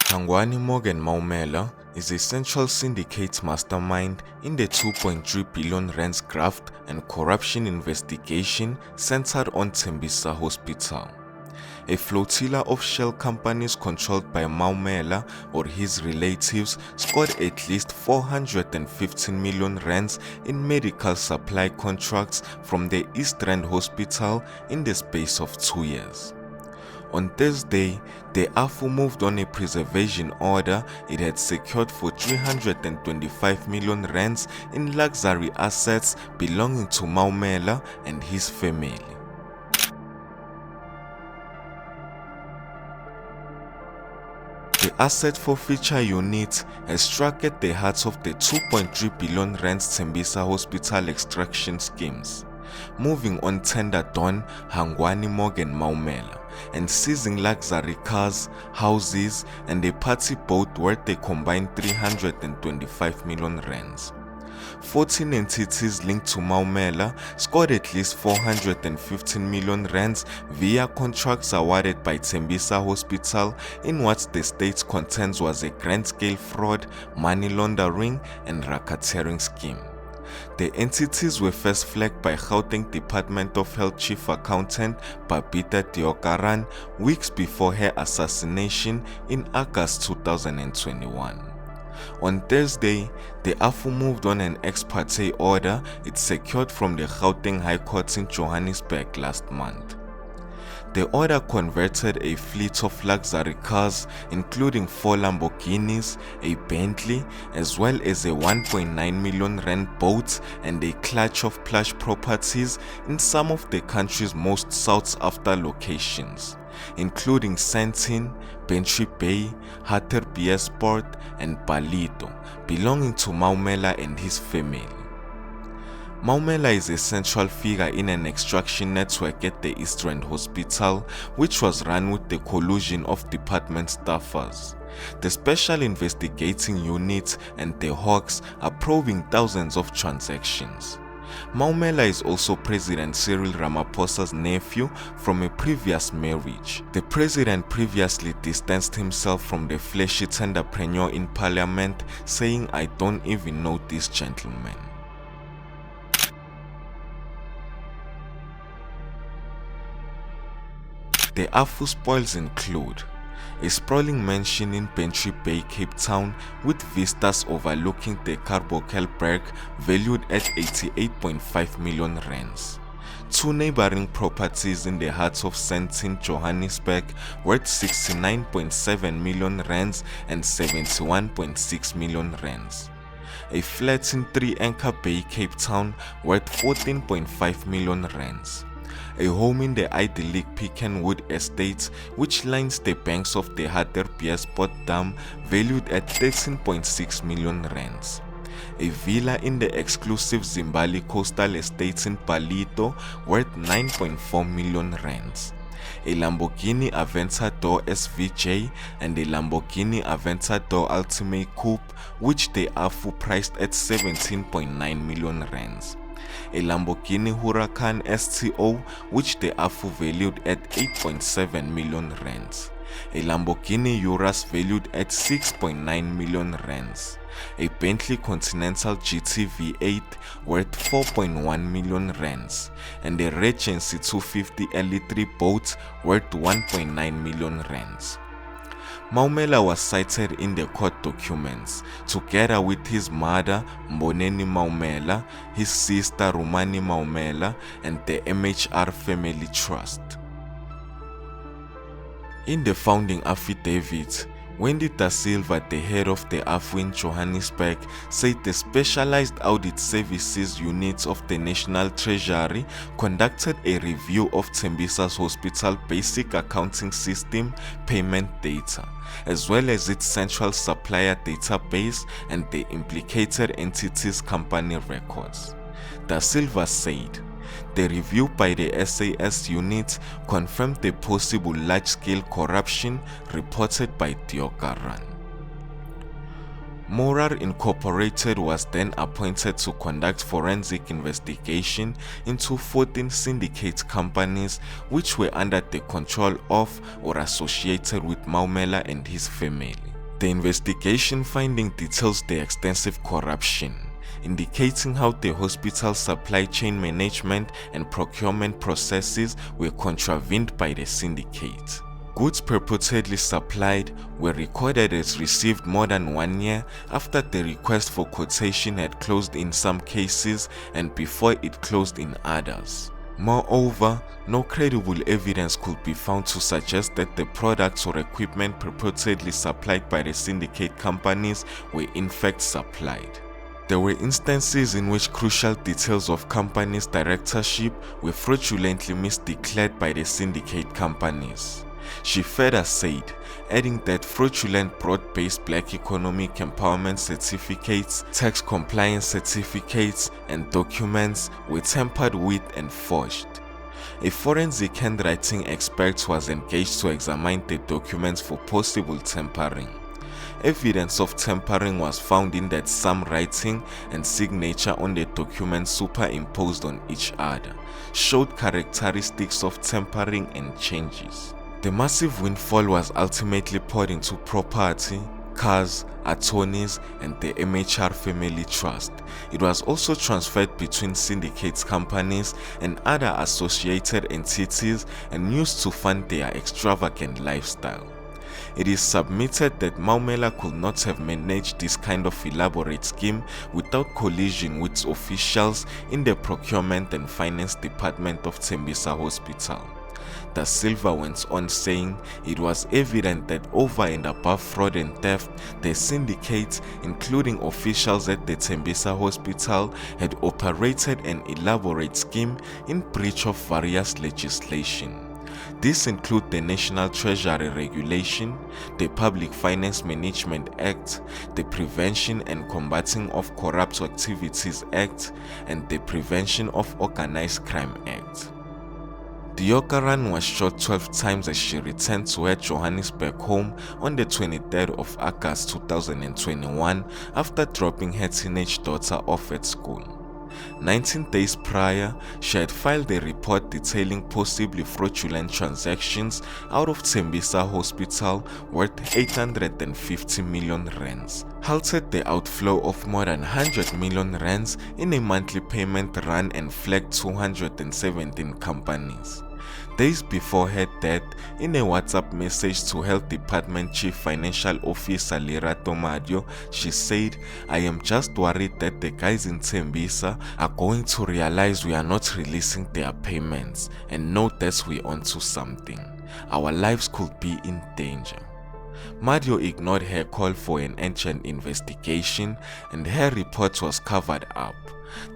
Hangwani Maumela is a central syndicate mastermind in the 2.3 billion rands graft and corruption investigation centered on Tembisa Hospital. A flotilla of shell companies controlled by Maumela or his relatives scored at least 415 million rands in medical supply contracts from the East Rand Hospital in the space of 2 years. On Thursday, the AFU moved on a preservation order it had secured for 325 million rands in luxury assets belonging to Maumela and his family. The asset forfeiture unit has struck at the heart of the 2.3 billion rands Tembisa Hospital extraction schemes, moving on tender dawn Hangwani Maumela and seizing luxury cars, houses and a party boat worth a combined 325 million rands. 14 entities linked to Maumela scored at least 415 million rands via contracts awarded by Tembisa Hospital in what the state contends was a grand-scale fraud, money laundering and racketeering scheme. The entities were first flagged by Gauteng Department of Health Chief Accountant Babita Deokaran weeks before her assassination in August 2021. On Thursday, the AFU moved on an ex parte order it secured from the Gauteng High Court in Johannesburg last month. The order converted a fleet of luxury cars including 4 Lamborghinis, a Bentley, as well as a 1.9 million rand boat and a clutch of plush properties in some of the country's most sought-after locations, including Sandton, Bentry Bay, Hartebeesport and Ballito, belonging to Maumela and his family. Maumela is a central figure in an extraction network at the East Rand Hospital, which was run with the collusion of department staffers. The Special Investigating Unit and the Hawks are probing thousands of transactions. Maumela is also President Cyril Ramaphosa's nephew from a previous marriage. The president previously distanced himself from the flashy entrepreneur in parliament, saying, "I don't even know this gentleman." The AFU spoils include a sprawling mansion in Bentry Bay, Cape Town with vistas overlooking the Carbokelberg valued at 88.5 million rands. 2 neighboring properties in the heart of Sandton, Johannesburg worth 69.7 million rands and 71.6 million rands. A flat in 3 Anchor Bay, Cape Town worth 14.5 million rands. A home in the idyllic Pecanwood estate which lines the banks of the Hartebeesport Dam valued at 13.6 million rands. A villa in the exclusive Zimbali coastal estate in Ballito worth 9.4 million rands. A Lamborghini Aventador SVJ and a Lamborghini Aventador Ultimate Coupe which the AFU priced at 17.9 million rands. A Lamborghini Huracan STO which the AFU valued at 8.7 million rands. A Lamborghini Urus valued at 6.9 million rands. A Bentley Continental GT V8 worth 4.1 million rands and a Regency 250 LE3 boat worth 1.9 million rands. Maumela was cited in the court documents, together with his mother Mboneni Maumela, his sister Rumani Maumela, and the MHR Family Trust. In the founding affidavit, Wendy Da Silva, the head of the AFU in Johannesburg, said the Specialized Audit Services Unit of the National Treasury conducted a review of Tembisa's hospital basic accounting system payment data, as well as its central supplier database and the implicated entities' company records. Da Silva said, "The review by the SAS unit confirmed the possible large-scale corruption reported by Deokaran." Morar Incorporated was then appointed to conduct forensic investigation into 14 syndicate companies which were under the control of or associated with Maumela and his family. The investigation finding details the extensive corruption, indicating how the hospital's supply chain management and procurement processes were contravened by the syndicate. Goods purportedly supplied were recorded as received more than 1 year after the request for quotation had closed in some cases and before it closed in others. Moreover, no credible evidence could be found to suggest that the products or equipment purportedly supplied by the syndicate companies were in fact supplied. There were instances in which crucial details of companies' directorship were fraudulently misdeclared by the syndicate companies. She further said, adding that fraudulent broad-based black economic empowerment certificates, tax compliance certificates, and documents were tampered with and forged. A forensic handwriting expert was engaged to examine the documents for possible tampering. Evidence of tampering was found in that some writing and signature on the documents superimposed on each other showed characteristics of tampering and changes. The massive windfall was ultimately poured into property, cars, attorneys, and the MHR Family Trust. It was also transferred between syndicates companies and other associated entities and used to fund their extravagant lifestyle. It is submitted that Maumela could not have managed this kind of elaborate scheme without collision with officials in the procurement and finance department of Tembisa Hospital. Da Silva went on saying it was evident that over and above fraud and theft, the syndicate, including officials at the Tembisa Hospital, had operated an elaborate scheme in breach of various legislation. These include the National Treasury Regulation, the Public Finance Management Act, the Prevention and Combating of Corrupt Activities Act, and the Prevention of Organized Crime Act. Deokaran was shot 12 times as she returned to her Johannesburg home on the 23rd of August 2021 after dropping her teenage daughter off at school. 19 days prior, she had filed a report detailing possibly fraudulent transactions out of Tembisa Hospital worth 850 million rands, halted the outflow of more than 100 million rands in a monthly payment run and flagged 217 companies. Days before her death, in a WhatsApp message to Health Department Chief Financial Officer Lerato Madio, she said, "I am just worried that the guys in Tembisa are going to realize we are not releasing their payments and know that we're onto something. Our lives could be in danger." Madio ignored her call for an urgent investigation and her report was covered up.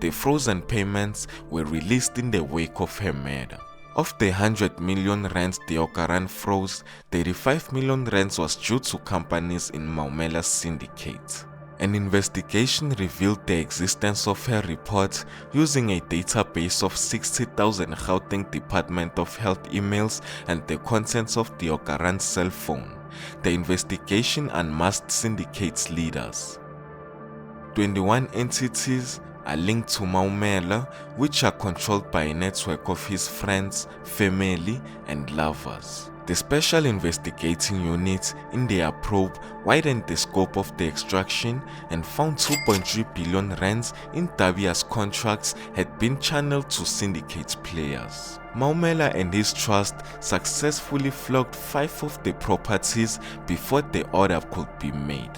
The frozen payments were released in the wake of her murder. Of the 100 million rands Deokaran froze, 35 million rands was due to companies in Maumela's syndicate. An investigation revealed the existence of her report using a database of 60,000 Gauteng Department of Health emails and the contents of Deokaran's cell phone. The investigation unmasked syndicate's leaders. 21 entities are linked to Maumela, which are controlled by a network of his friends, family, and lovers. The Special Investigating Unit, in their probe, widened the scope of the extraction and found 2.3 billion rands in Tabia's contracts had been channeled to syndicate players. Maumela and his trust successfully flogged 5 of the properties before the order could be made.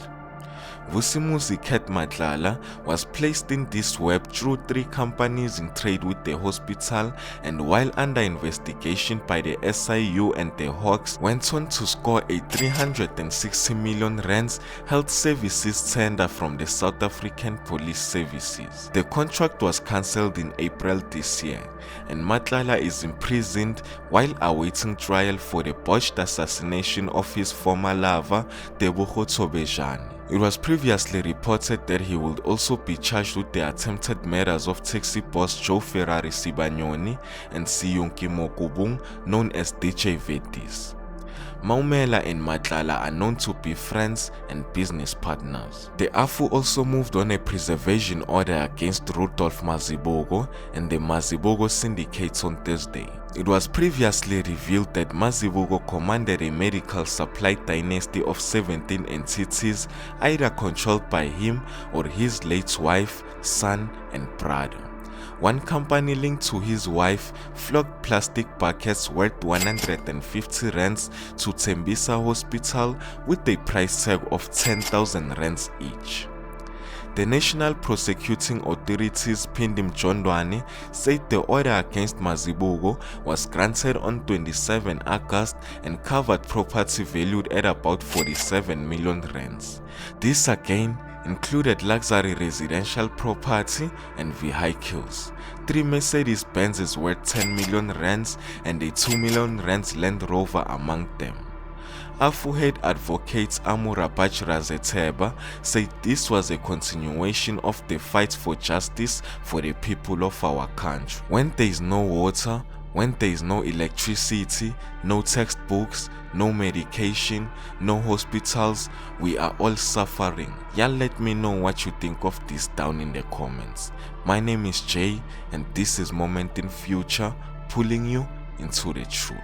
Vusimuzi Cat Matlala was placed in this web through 3 companies in trade with the hospital, and while under investigation by the SIU and the Hawks, went on to score a 360 million rands health services tender from the South African Police Services. The contract was cancelled in April this year, and Matlala is imprisoned while awaiting trial for the botched assassination of his former lover, Tebogo Tsobejane. It was previously reported that he would also be charged with the attempted murders of taxi boss Joe Ferrari Sibanyoni and Siyonki Mokubung, known as DJ Vetis. Maumela and Matlala are known to be friends and business partners. The AFU also moved on a preservation order against Rudolf Mazibuko and the Mazibuko syndicate on Thursday. It was previously revealed that Mazibuko commanded a medical supply dynasty of 17 entities, either controlled by him or his late wife, son, and brother. One company linked to his wife flogged plastic buckets worth 150 rands to Tembisa Hospital with a price tag of 10,000 rands each. The National Prosecuting Authorities Pindim Jondwane said the order against Mazibuko was granted on 27 August and covered property valued at about 47 million rands. This again included luxury residential property and vehicles. 3 Mercedes Benzes worth 10 million rands and a 2 million rands Land Rover among them. AFU head advocate Amurabach Razeteba said this was a continuation of the fight for justice for the people of our country. When there is no water, when there is no electricity, no textbooks, no medication, no hospitals, we are all suffering. Y'all let me know what you think of this down in the comments. My name is Jay and this is Moment in Future, pulling you into the truth.